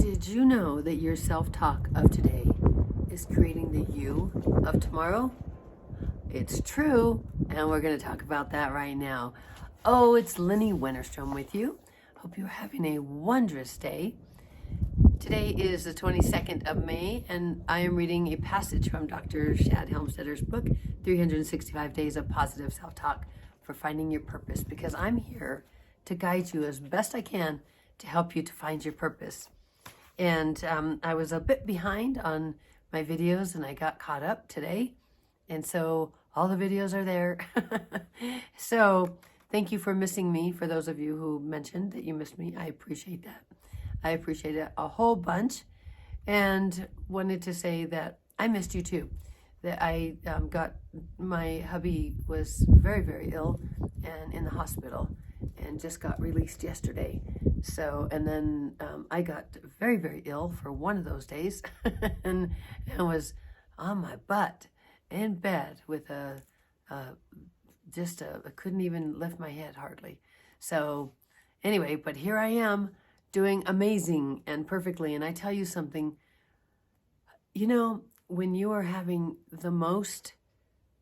Did you know that your self-talk of today is creating the you of tomorrow? It's true, and we're going to talk about that right now. Oh, it's Lenny Winterstrom with you. Hope you're having a wondrous day. Today is the 22nd of May, and I am reading a passage from Dr. Shad Helmstetter's book, 365 Days of Positive Self-Talk for Finding Your Purpose, because I'm here to guide you as best I can to help you to find your purpose. And I was a bit behind on my videos, and I got caught up today. And so all the videos are there. So thank you for missing me. For those of you who mentioned that you missed me, I appreciate that. I appreciate it a whole bunch, and wanted to say that I missed you too. That I my hubby was very, very ill and in the hospital and just got released yesterday. So, and then I got very, very ill for one of those days and was on my butt in bed with I couldn't even lift my head hardly. So anyway, but here I am doing amazing and perfectly. And I tell you something, you know, when you are having the most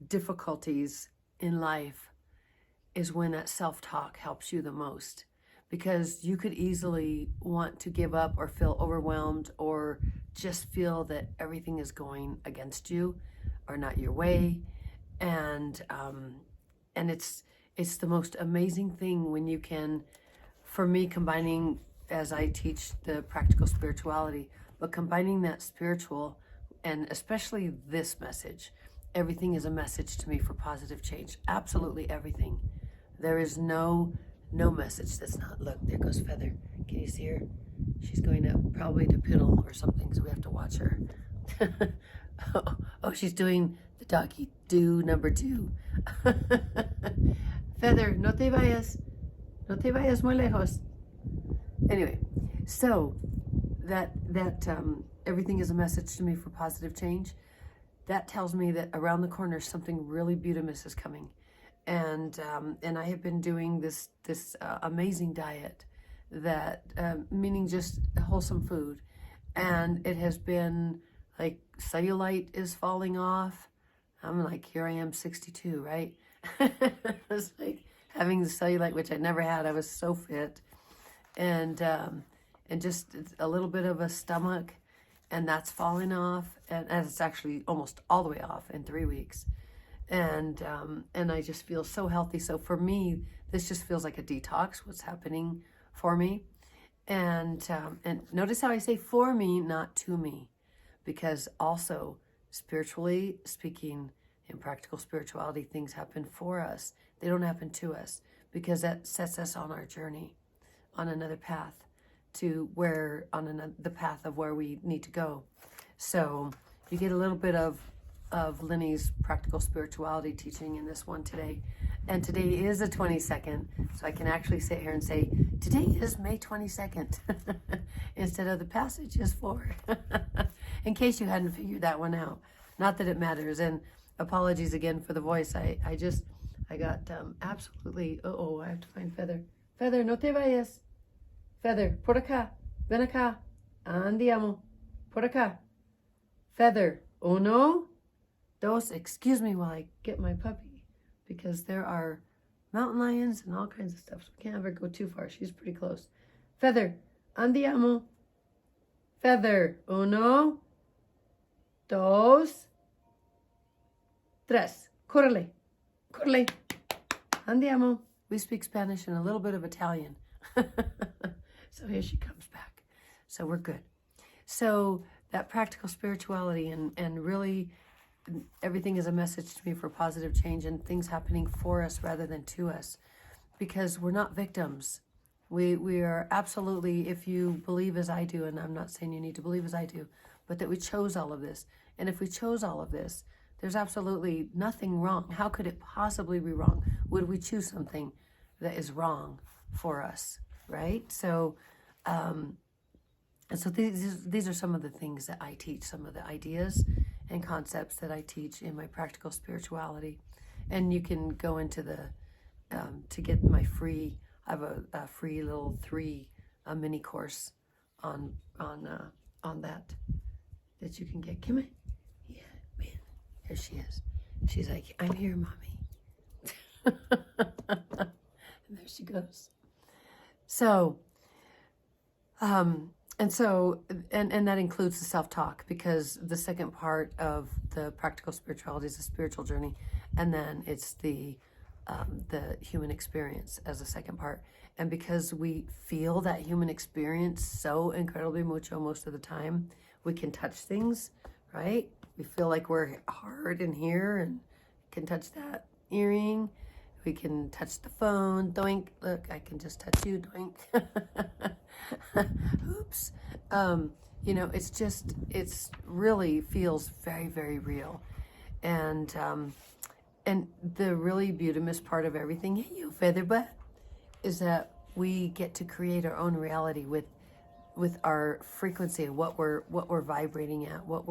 difficulties in life is when that self-talk helps you the most, because you could easily want to give up or feel overwhelmed or just feel that everything is going against you or not your way. And it's the most amazing thing when you can, for me, combining, as I teach the practical spirituality, but combining that spiritual and especially this message. Everything is a message to me for positive change. Absolutely everything. There is no message that's not. Look, there goes Feather. Can you see her? She's going up probably to piddle or something, so we have to watch her. Oh, she's doing the doggy do number 2. Feather, no te vayas. No te vayas muy lejos. Anyway, so that everything is a message to me for positive change. That tells me that around the corner something really beautiful is coming, and I have been doing this amazing diet, that meaning just wholesome food, and it has been like cellulite is falling off. I'm like, here I am, 62, right? It's like having the cellulite, which I never had. I was so fit, and just a little bit of a stomach, and that's falling off, and it's actually almost all the way off in 3 weeks, and I just feel so healthy. So for me, this just feels like a detox. What's happening for me, and notice how I say for me, not to me, because also spiritually speaking, in practical spirituality, things happen for us. They don't happen to us, because that sets us on our journey, on another path to where, the path of where we need to go. So you get a little bit of Lenny's practical spirituality teaching in this one today. And today is the 22nd, so I can actually sit here and say, today is May 22nd, instead of the passage is for, in case you hadn't figured that one out. Not that it matters, and apologies again for the voice. I got absolutely, I have to find Feather. Feather, no te vayas. Feather, por acá, ven acá, andiamo, por acá. Feather, 1, 2, excuse me while I get my puppy, because there are mountain lions and all kinds of stuff, so we can't have her go too far. She's pretty close. Feather, andiamo. Feather, 1, 2, 3, correle, correle, andiamo. We speak Spanish and a little bit of Italian. So here she comes back. So we're good. So that practical spirituality and really everything is a message to me for positive change and things happening for us rather than to us, because we're not victims. We are absolutely, if you believe as I do, and I'm not saying you need to believe as I do, but that we chose all of this. And if we chose all of this, there's absolutely nothing wrong. How could it possibly be wrong? Would we choose something that is wrong for us? Right? So, so these are some of the things that I teach, some of the ideas and concepts that I teach in my practical spirituality. And you can go into the, to get my free, I have a free little 3 mini course on that you can get. Come on. Yeah, man. Here she is. She's like, I'm here, mommy. And there she goes. So, and that includes the self-talk, because the second part of the practical spirituality is a spiritual journey, and then it's the human experience as a second part. And because we feel that human experience so incredibly mucho most of the time, we can touch things, right? We feel like we're hard in here and can touch that earring. We can touch the phone, doink. Look, I can just touch you, doink. Oops. It's really feels very, very real. And the really beautiful part of everything, hey, you featherbutt, is that we get to create our own reality with our frequency of what we're vibrating at, what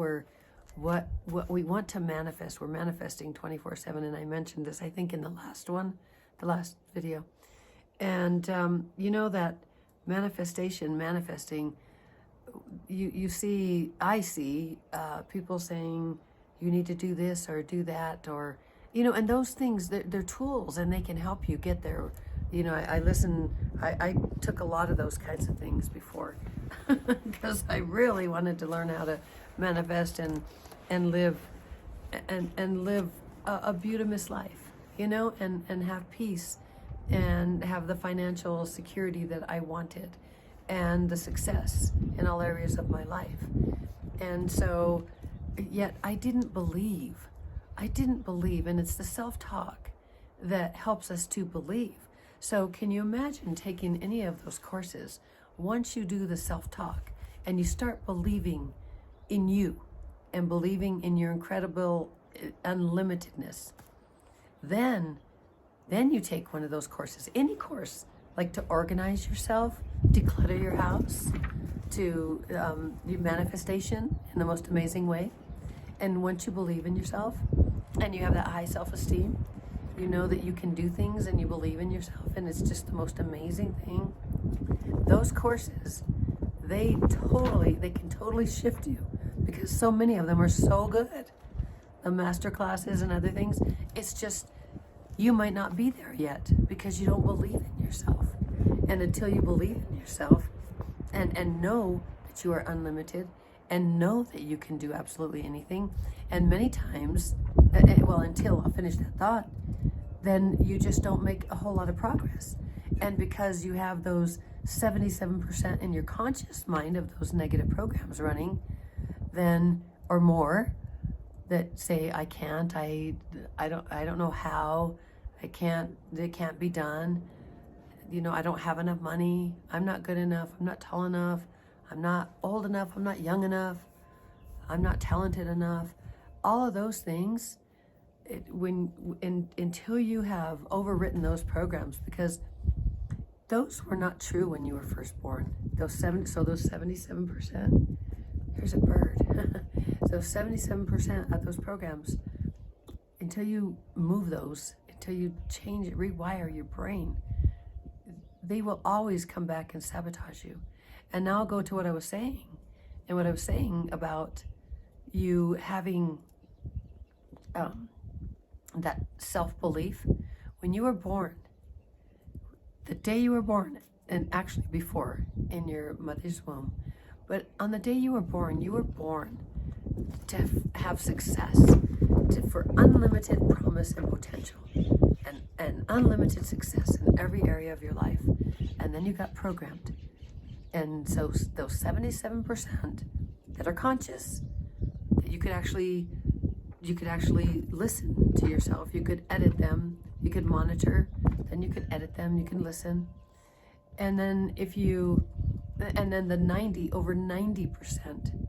we want to manifest. We're manifesting 24/7, and I mentioned this, I think, in the last video. And that manifesting, I see people saying you need to do this or do that, or and those things, they're tools, and they can help you get there. I took a lot of those kinds of things before because I really wanted to learn how to manifest and live a beautimous life, and have peace and have the financial security that I wanted and the success in all areas of my life. And so, yet I didn't believe, and it's the self-talk that helps us to believe. So can you imagine taking any of those courses? Once you do the self-talk and you start believing in you and believing in your incredible unlimitedness, then you take one of those courses, any course, like to organize yourself, declutter your house, to your manifestation in the most amazing way. And once you believe in yourself and you have that high self-esteem, you know that you can do things and you believe in yourself, and it's just the most amazing thing. Those courses, they can totally shift you, because so many of them are so good. The master classes and other things, it's just, you might not be there yet because you don't believe in yourself. And until you believe in yourself and know that you are unlimited and know that you can do absolutely anything, and many times, until I'll finish that thought, then you just don't make a whole lot of progress. And because you have those 77% in your conscious mind of those negative programs running, then, or more, that say, I can't, I don't know how, it can't be done, I don't have enough money, I'm not good enough, I'm not tall enough, I'm not old enough, I'm not young enough, I'm not talented enough. All of those things, until you have overwritten those programs, because those were not true when you were first born. Those 77%, here's a bird. So 77% of those programs, until you move those, until you change it, rewire your brain, they will always come back and sabotage you. And now I'll go to what I was saying. And what I was saying about you having that self-belief. When you were born, the day you were born, and actually before, in your mother's womb, but on the day you were born to have success, for unlimited promise and potential, and unlimited success in every area of your life. And then you got programmed. And so those 77% that are conscious, that you could actually listen to yourself, you could edit them, you could monitor, then you could edit them, you can listen. And then the over 90%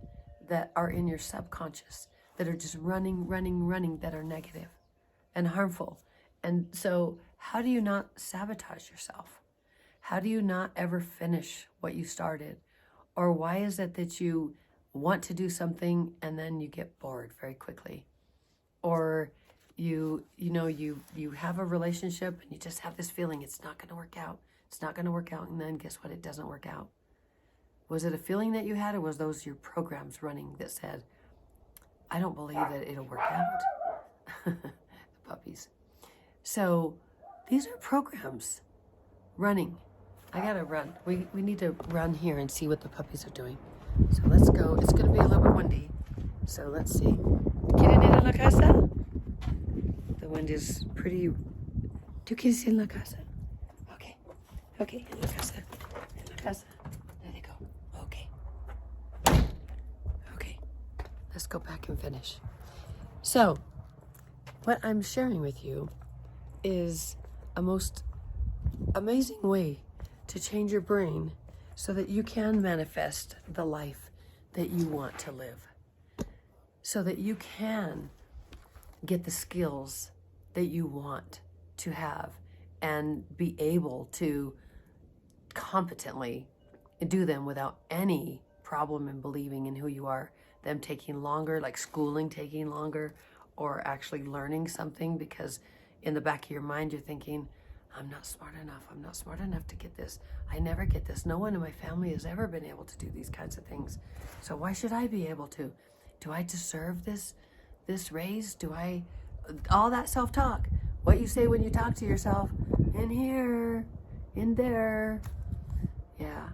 that are in your subconscious, that are just running, that are negative and harmful. And so how do you not sabotage yourself? How do you not ever finish what you started? Or why is it that you want to do something and then you get bored very quickly? Or you have a relationship and you just have this feeling it's not going to work out. It's not going to work out, and then guess what? It doesn't work out. Was it a feeling that you had, or was those your programs running that said, I don't believe that it'll work out? The puppies. So these are programs running. I gotta run. We need to run here and see what the puppies are doing. So let's go. It's gonna be a little bit windy. So let's see. ¿Quieren ir a la casa? The wind is pretty. ¿Tú quieres ir a la casa? Okay. Okay, en la casa. En la casa. There they go. Okay. Okay. Let's go back and finish. So, what I'm sharing with you is a most amazing way to change your brain so that you can manifest the life that you want to live. So that you can get the skills that you want to have and be able to competently do them without any problem in believing in who you are, them taking longer, like schooling taking longer, or actually learning something because in the back of your mind you're thinking, I'm not smart enough. I'm not smart enough to get this. I never get this. No one in my family has ever been able to do these kinds of things. So why should I be able to? Do I deserve this raise? Do I, all that self-talk, what you say when you talk to yourself, in here, in there. Yeah,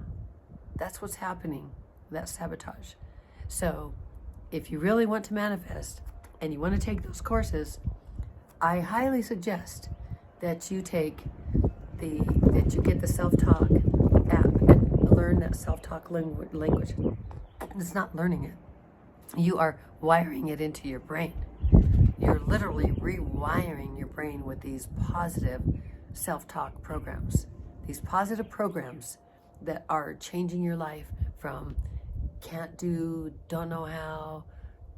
that's what's happening. That's sabotage. So if you really want to manifest and you want to take those courses, I highly suggest that you take that you get the self-talk app and learn that self-talk language. It's not learning it. You are wiring it into your brain. You're literally rewiring your brain with these positive self-talk programs. These positive programs that are changing your life from can't do, don't know how,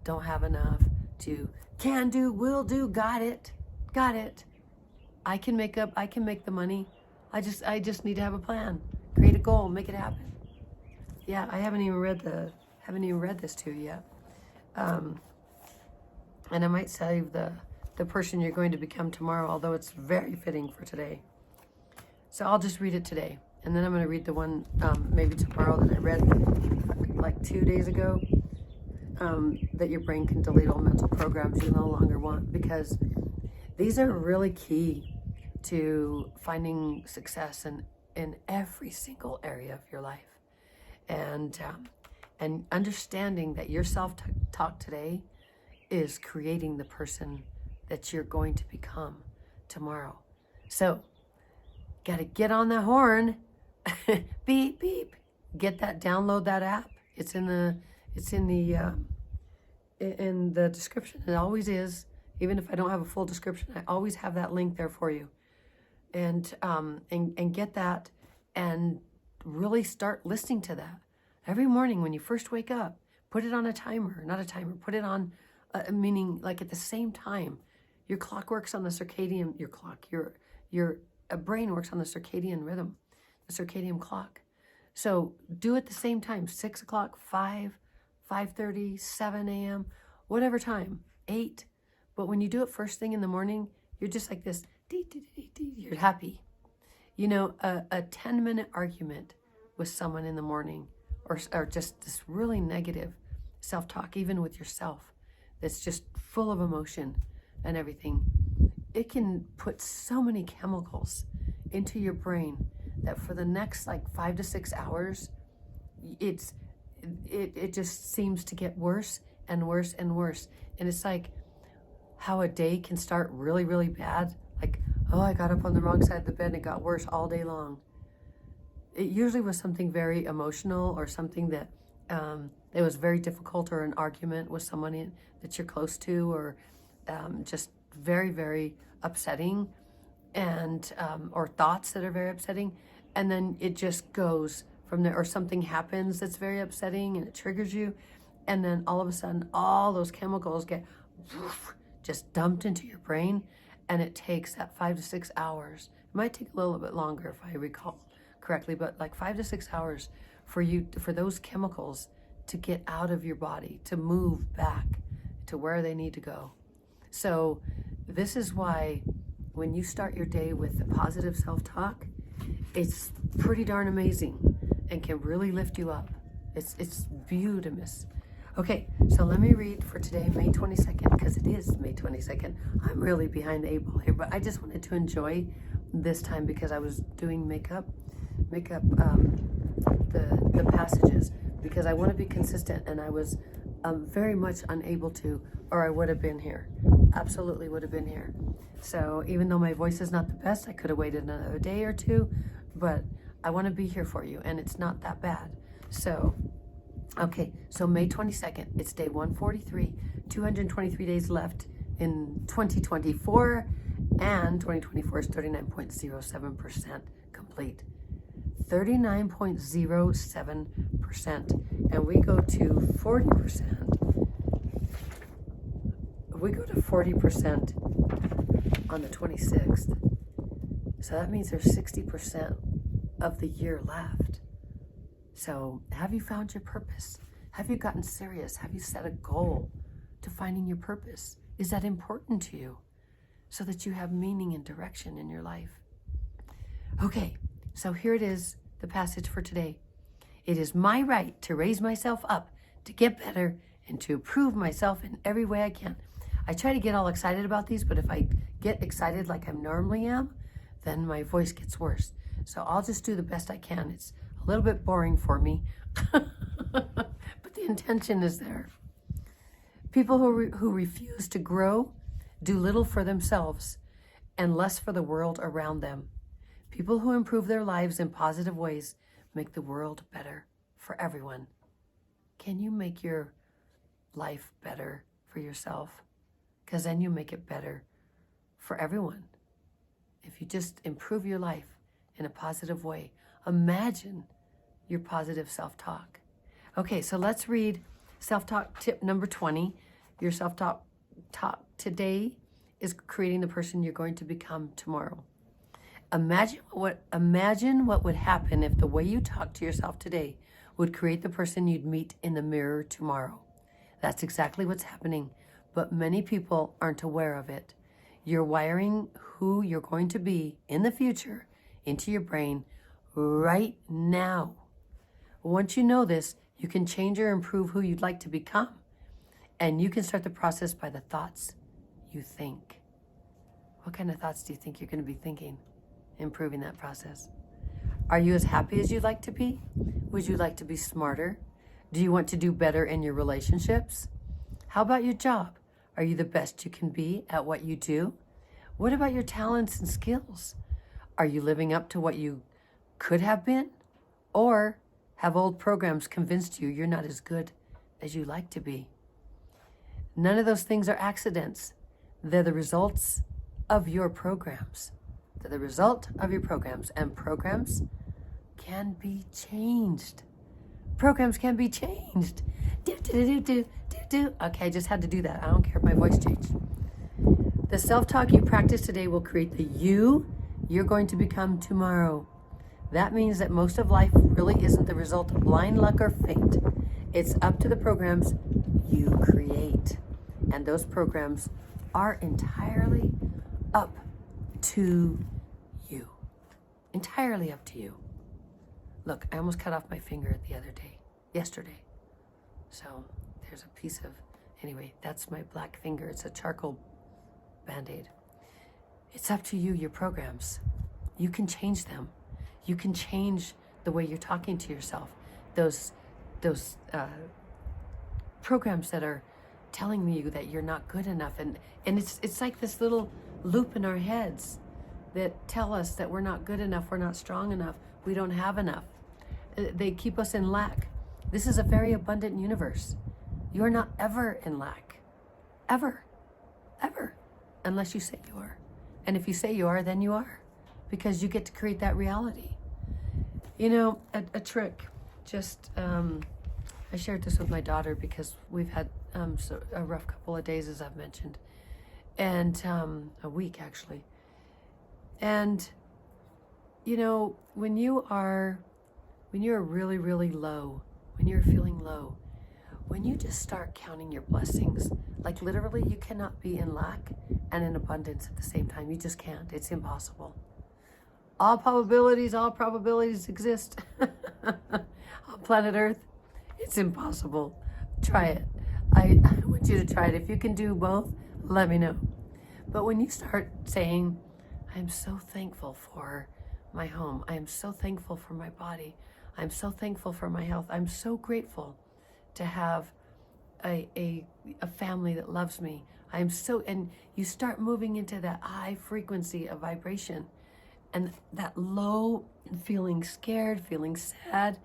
don't have enough, to can do, will do, got it. I can make the money. I just need to have a plan, create a goal, make it happen. Yeah, I haven't even read this to you yet. And I might save the person you're going to become tomorrow, although it's very fitting for today. So I'll just read it today. And then I'm going to read the one maybe tomorrow that I read like 2 days ago, that your brain can delete all mental programs you no longer want, because these are really key to finding success in every single area of your life. And understanding that your self-talk today is creating the person that you're going to become tomorrow. So, got to get on the horn. Beep, beep. Get that, download that app. It's in the description. It always is. Even if I don't have a full description, I always have that link there for you. And get that and really start listening to that. Every morning when you first wake up, put it on a timer, not a timer, put it on, meaning like at the same time. Your clock works on the circadian, your brain works on the circadian rhythm, the circadian clock. So do it at the same time, 6 o'clock, 5, 5:30, 7 a.m., whatever time, 8. But when you do it first thing in the morning, you're just like this, you're happy. You know, a 10-minute argument with someone in the morning, or just this really negative self-talk, even with yourself, that's just full of emotion and everything, it can put so many chemicals into your brain that for the next like 5 to 6 hours, it just seems to get worse and worse and worse. And it's like how a day can start really, really bad. Like, oh, I got up on the wrong side of the bed and it got worse all day long. It usually was something very emotional, or something that it was very difficult, or an argument with someone that you're close to, or just very, very upsetting, and or thoughts that are very upsetting. And then it just goes from there, or something happens that's very upsetting and it triggers you. And then all of a sudden, all those chemicals get just dumped into your brain. And it takes that 5 to 6 hours. It might take a little bit longer if I recall correctly, but like 5 to 6 hours for those chemicals to get out of your body, to move back to where they need to go. So this is why when you start your day with the positive self-talk, it's pretty darn amazing and can really lift you up. It's beautiful. Okay, so let me read for today, May 22nd, because it is May 22nd. I'm really behind the 8 ball here, but I just wanted to enjoy this time because I was doing makeup the passages, because I want to be consistent, and I was very much unable to, or I would have been here. Absolutely would have been here. So even though my voice is not the best, I could have waited another day or two, but I want to be here for you, and it's not that bad. So, okay, so May 22nd, it's day 143, 223 days left in 2024, and 2024 is 39.07% complete. 39.07%, and we go to 40%. We go to 40% on the 26th. So that means there's 60% of the year left. So have you found your purpose? Have you gotten serious? Have you set a goal to finding your purpose? Is that important to you so that you have meaning and direction in your life? Okay, so here it is, the passage for today. It is my right to raise myself up, to get better, and to improve myself in every way I can. I try to get all excited about these, but if I get excited like I normally am, then my voice gets worse. So I'll just do the best I can. It's a little bit boring for me, but the intention is there. People who refuse to grow do little for themselves and less for the world around them. People who improve their lives in positive ways make the world better for everyone. Can you make your life better for yourself? Because then you make it better for everyone. If you just improve your life in a positive way, imagine your positive self-talk. Okay, so let's read self-talk tip number 20. Your self-talk today is creating the person you're going to become tomorrow. Imagine what would happen if the way you talk to yourself today would create the person you'd meet in the mirror tomorrow. That's exactly what's happening, but many people aren't aware of it. You're wiring who you're going to be in the future into your brain right now. Once you know this, you can change or improve who you'd like to become, and you can start the process by the thoughts you think. What kind of thoughts do you think you're going to be thinking? Improving that process. Are you as happy as you'd like to be? Would you like to be smarter? Do you want to do better in your relationships? How about your job? Are you the best you can be at what you do? What about your talents and skills? Are you living up to what you could have been? Or have old programs convinced you you're not as good as you like to be? None of those things are accidents. They're the results of your programs. They're the result of your programs, and programs can be changed. Programs can be changed. Okay, I just had to do that. I don't care if my voice changed. The self-talk you practice today will create the you you're going to become tomorrow. That means that most of life really isn't the result of blind luck or fate. It's up to the programs you create. And those programs are entirely up to you. Entirely up to you. Look, I almost cut off my finger yesterday. So there's a piece of, anyway, that's my black finger. It's a charcoal Band-Aid. It's up to you, your programs. You can change them. You can change the way you're talking to yourself. Those programs that are telling you that you're not good enough, and it's like this little loop in our heads that tell us that we're not good enough, we're not strong enough, we don't have enough. They keep us in lack. This is a very abundant universe. You're not ever in lack. Ever. Ever. Unless you say you are. And if you say you are, then you are. Because you get to create that reality. You know, a trick, just, I shared this with my daughter because we've had a rough couple of days, as I've mentioned. And a week, actually. And, you know, when you're really, really low, when you're feeling low, when you just start counting your blessings, like literally you cannot be in lack and in abundance at the same time. You just can't. It's impossible. All probabilities exist on planet Earth. It's impossible. Try it. I want you to try it. If you can do both, let me know. But when you start saying, I'm so thankful for my home. I am so thankful for my body. I'm so thankful for my health. I'm so grateful to have a family that loves me. And you start moving into that high frequency of vibration, and that low, feeling scared, feeling sad,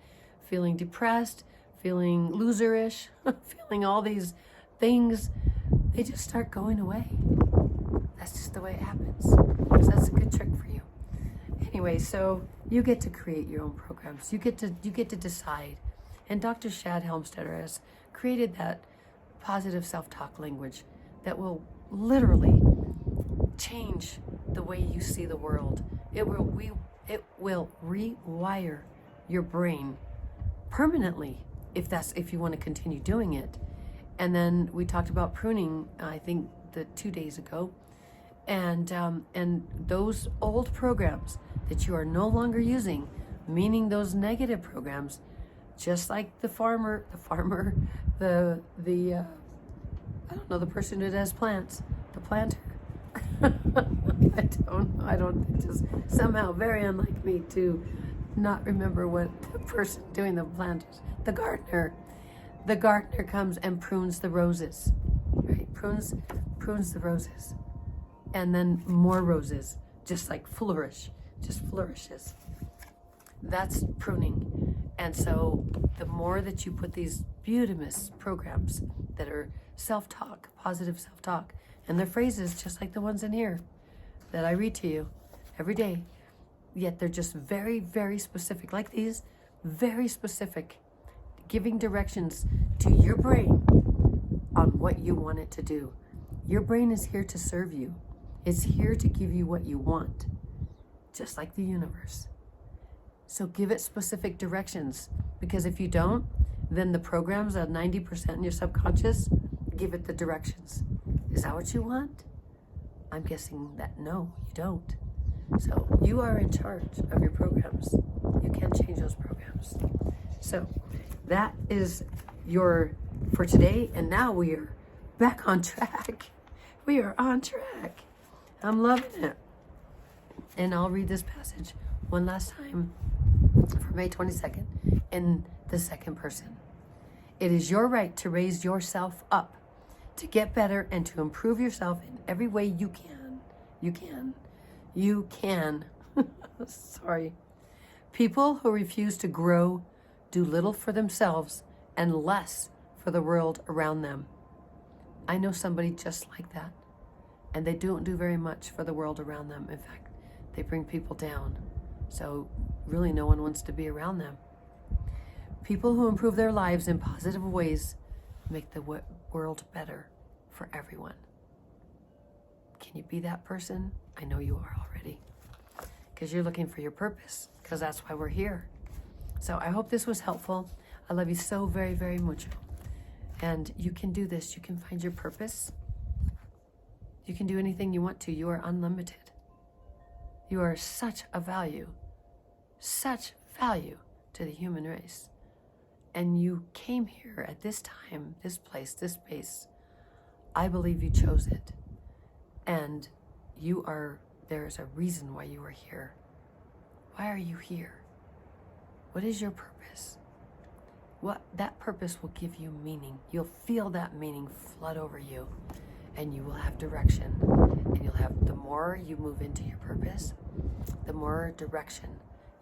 feeling depressed, feeling loserish, feeling all these things, they just start going away. That's just the way it happens. So that's a good trick for you. Anyway, so you get to create your own programs. You get to decide. And Dr. Shad Helmstetter has created that positive self-talk language that will literally change the way you see the world. It will rewire your brain permanently if you want to continue doing it. And then we talked about pruning, I think 2 days ago, and those old programs that you are no longer using, meaning those negative programs, just like the farmer, I don't know, the person who does plants, the planter. It's just somehow very unlike me to not remember what the person doing the planters, the gardener. The gardener comes and prunes the roses, right? Prunes the roses. And then more roses, just like just flourishes. That's pruning. And so the more that you put these beautiful programs that are self-talk, positive self-talk, and they're phrases just like the ones in here that I read to you every day, yet they're just very, very specific, like these, very specific, giving directions to your brain on what you want it to do. Your brain is here to serve you. It's here to give you what you want, just like the universe. So give it specific directions, because if you don't, then the programs at 90% in your subconscious give it the directions. Is that what you want? I'm guessing that no, you don't. So you are in charge of your programs. You can change those programs. So that is for today, and now we are back on track. We are on track. I'm loving it. And I'll read this passage one last time for May 22nd in the second person. It is your right to raise yourself up, to get better and to improve yourself in every way you can. You can. Sorry. People who refuse to grow do little for themselves and less for the world around them. I know somebody just like that. And they don't do very much for the world around them. In fact, they bring people down. So really no one wants to be around them. People who improve their lives in positive ways make the world better for everyone. Can you be that person? I know you are already. Because you're looking for your purpose. Because that's why we're here. So I hope this was helpful. I love you so very, very much. And you can do this. You can find your purpose. You can do anything you want to. You are unlimited. You are such a value to the human race. And you came here at this time, this place, this space. I believe you chose it. And there is a reason why you are here. Why are you here? What is your purpose? That purpose will give you meaning. You'll feel that meaning flood over you, and you will have direction. And the more you move into your purpose, the more direction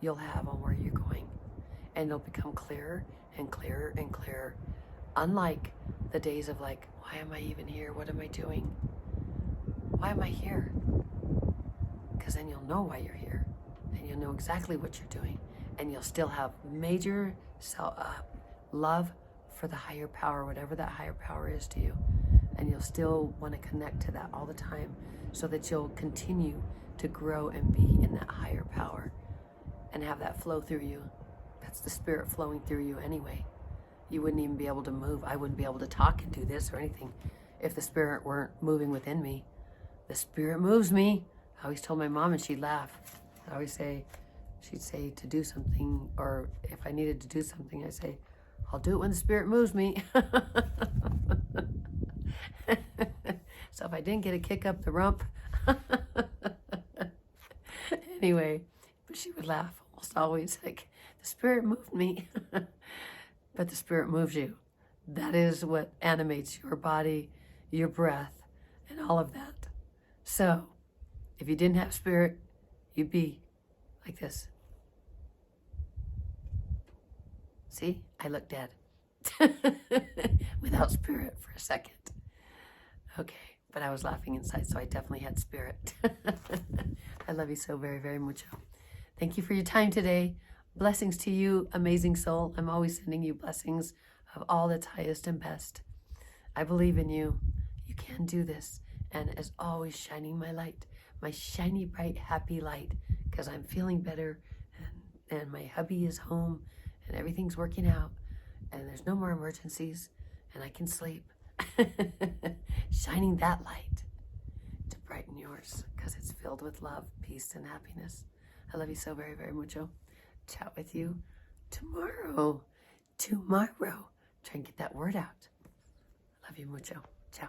you'll have on where you're going. And it'll become clearer and clearer and clearer. Unlike the days of why am I even here? What am I doing? Why am I here? Because then you'll know why you're here. And you'll know exactly what you're doing. And you'll still have major love for the higher power, whatever that higher power is to you. And you'll still want to connect to that all the time so that you'll continue to grow and be in that higher power and have that flow through you. That's the spirit flowing through you anyway. You wouldn't even be able to move. I wouldn't be able to talk and do this or anything if the spirit weren't moving within me. The spirit moves me. I always told my mom, and she'd laugh. She'd say to do something, or if I needed to do something, I'd say, I'll do it when the Spirit moves me. So if I didn't get a kick up the rump, anyway, but she would laugh almost always, like, the Spirit moved me. But the Spirit moves you. That is what animates your body, your breath, and all of that. So if you didn't have Spirit, you'd be like this. See, I look dead. Without Spirit for a second. Okay, but I was laughing inside, so I definitely had Spirit. I love you so very, very much. Thank you for your time today. Blessings to you, amazing soul. I'm always sending you blessings of all that's highest and best. I believe in you. You can do this. And as always, shining my light, my shiny, bright, happy light, because I'm feeling better, and my hubby is home, and everything's working out, and there's no more emergencies, and I can sleep. Shining that light to brighten yours, because it's filled with love, peace, and happiness. I love you so very, very mucho. Chat with you tomorrow. Try and get that word out. Love you mucho. Ciao.